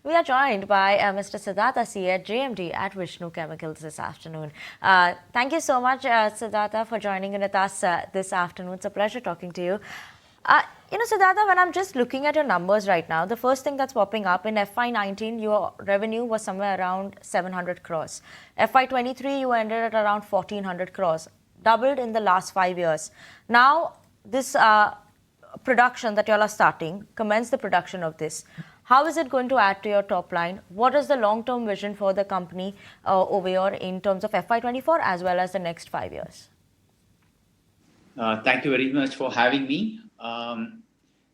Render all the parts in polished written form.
We are joined by Mr. Siddhartha CH JMD at Vishnu Chemicals this afternoon. Thank you so much, Siddhartha, for joining in with us this afternoon. It's a pleasure talking to you. Siddhartha, when I'm just looking at your numbers right now, the first thing that's popping up in FY19, your revenue was somewhere around 700 crores. FY23, you ended at around 1400 crores, doubled in the last 5 years. Now, this production that you all are starting, commence the production of this. How is it going to add to your top line? What is the long-term vision for the company over here in terms of FY24 as well as the next 5 years? Thank you very much for having me. Well,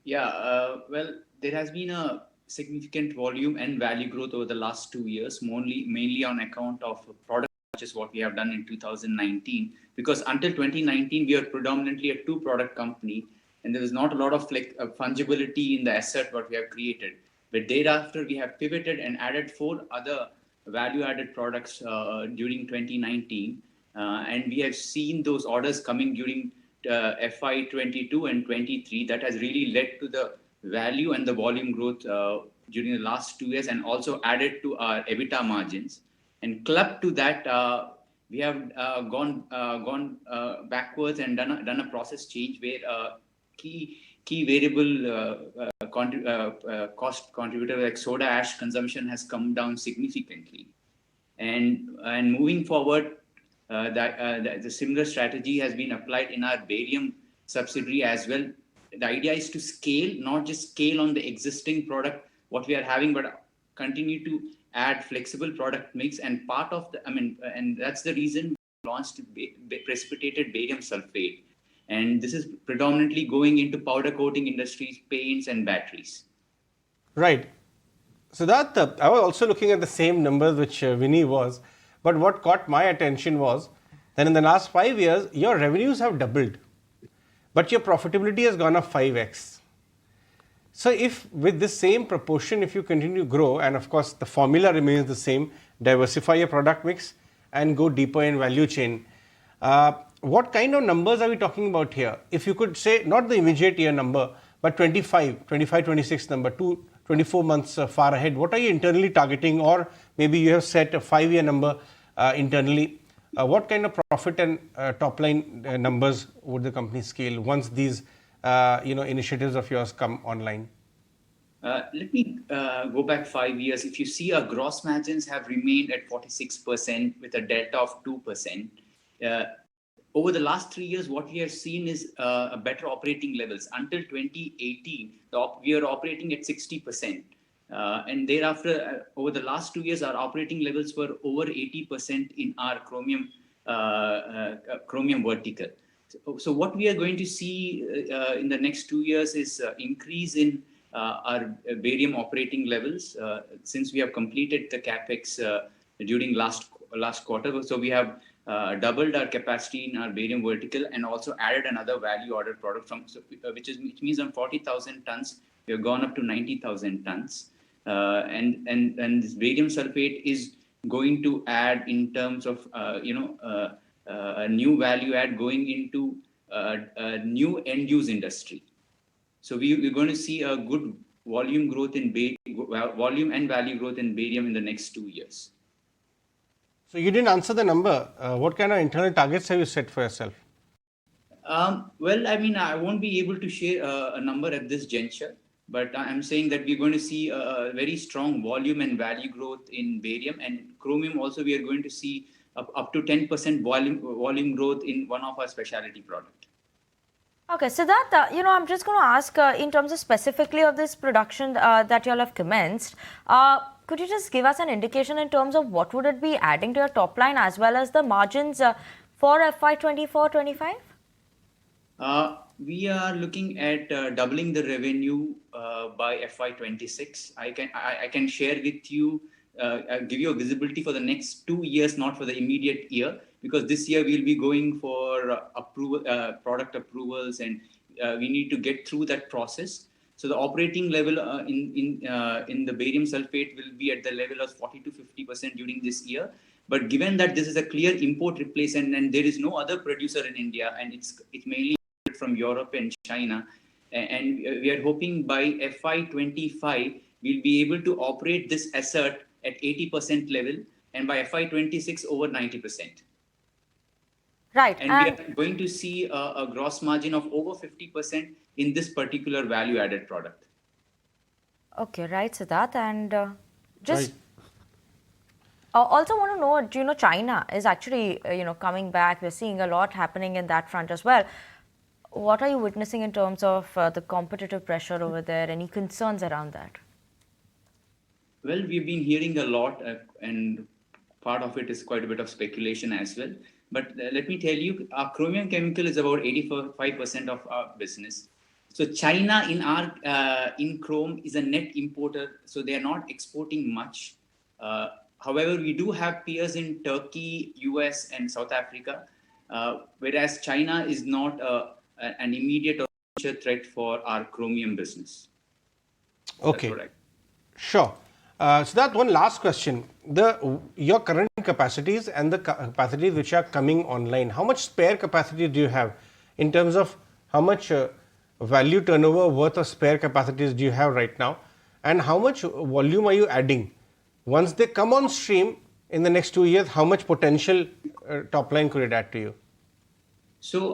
there has been a significant volume and value growth over the last 2 years, mainly on account of product launches what we have done in 2019. Because until 2019, we were predominantly a two-product company, and there was not a lot of fungibility in the asset what we have created. But thereafter, we have pivoted and added 4 other value-added products during 2019, and we have seen those orders coming during FY22 and 23. That has really led to the value and the volume growth during the last 2 years, and also added to our EBITDA margins. And clubbed to that, we have gone backwards and done a process change where key variable cost contributor like soda ash consumption has come down significantly. And moving forward, the similar strategy has been applied in our barium subsidiary as well. The idea is to scale, not just scale on the existing product what we are having, but continue to add flexible product mix. And part of and that's the reason we launched precipitated barium sulfate. And this is predominantly going into powder coating industries, paints and batteries. Right. So that I was also looking at the same numbers which Vinny was, but what caught my attention was that in the last 5 years, your revenues have doubled, but your profitability has gone up 5x. So if with this same proportion, if you continue to grow, and of course the formula remains the same, diversify your product mix and go deeper in value chain, what kind of numbers are we talking about here? If you could say, not the immediate year number, but 25, 26 number, 24 months far ahead, what are you internally targeting? Or maybe you have set a 5-year number internally. What kind of profit and top line numbers would the company scale once these initiatives of yours come online? Let me go back 5 years. If you see, our gross margins have remained at 46% with a delta of 2%. Over the last 3 years, what we have seen is a better operating levels. Until 2018, we are operating at 60%. And thereafter, over the last 2 years, our operating levels were over 80% in our chromium vertical. So what we are going to see in the next 2 years is increase in our barium operating levels since we have completed the capex during last quarter. So we have doubled our capacity in our barium vertical and also added another value order product which means on 40,000 tons we have gone up to 90,000 tons, and this barium sulfate is going to add in terms of a new value add going into a new end use industry. So we're going to see a good volume growth in volume and value growth in barium in the next 2 years. So you didn't answer the number. What kind of internal targets have you set for yourself? Well, I won't be able to share a number at this juncture, but I'm saying that we're going to see a very strong volume and value growth in barium, and chromium also we are going to see up to 10% volume growth in one of our specialty products. Okay, so that, I'm just going to ask in terms of specifically of this production that you all have commenced, could you just give us an indication in terms of what would it be adding to your top line as well as the margins for FY24-25? We are looking at doubling the revenue by FY26. I can share with you, give you a visibility for the next 2 years, not for the immediate year, because this year we'll be going for product approvals, and we need to get through that process. So the operating level in the barium sulfate will be at the level of 40 to 50% during this year. But given that this is a clear import replacement and there is no other producer in India, and it's mainly from Europe and China, and we are hoping by FY25 we'll be able to operate this asset at 80% level, and by FY26 over 90%. Right. And we are going to see a gross margin of over 50% in this particular value-added product. Okay, right, Siddharth. And just Right. also want to know, do you know China is actually, coming back. We're seeing a lot happening in that front as well. What are you witnessing in terms of the competitive pressure over there? Any concerns around that? Well, we've been hearing a lot, and part of it is quite a bit of speculation as well. But let me tell you, our chromium chemical is about 85% of our business. So China in chrome is a net importer, so they are not exporting much. However, we do have peers in Turkey, US, and South Africa, whereas China is not an immediate or future threat for our chromium business. Okay. That's what Sure. So that one last question. Your current capacities and the capacities which are coming online, how much spare capacity do you have in terms of how much value turnover worth of spare capacities do you have right now, and how much volume are you adding? Once they come on stream in the next 2 years, how much potential top line could it add to you? So,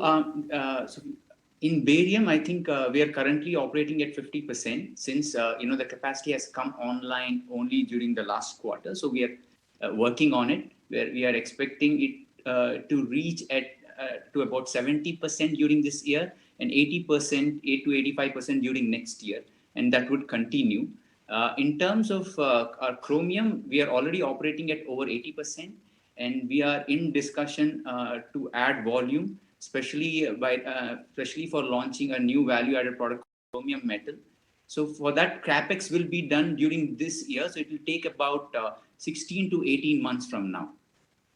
so in barium, I think we are currently operating at 50% since the capacity has come online only during the last quarter. So we are working on it, where we are expecting it to reach to about 70% during this year and 80%, 8 to 85% during next year, and that would continue. In terms of our chromium, we are already operating at over 80%, and we are in discussion to add volume, especially for launching a new value-added product, chromium metal. So for that, capex will be done during this year. So it will take about 16 to 18 months from now.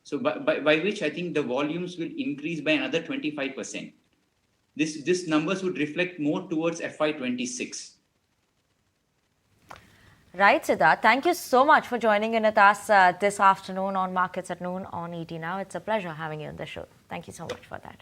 So by which I think the volumes will increase by another 25%. This numbers would reflect more towards FY26. Right, Siddharth. Thank you so much for joining in with us this afternoon on Markets at Noon on ET Now. It's a pleasure having you on the show. Thank you so much for that.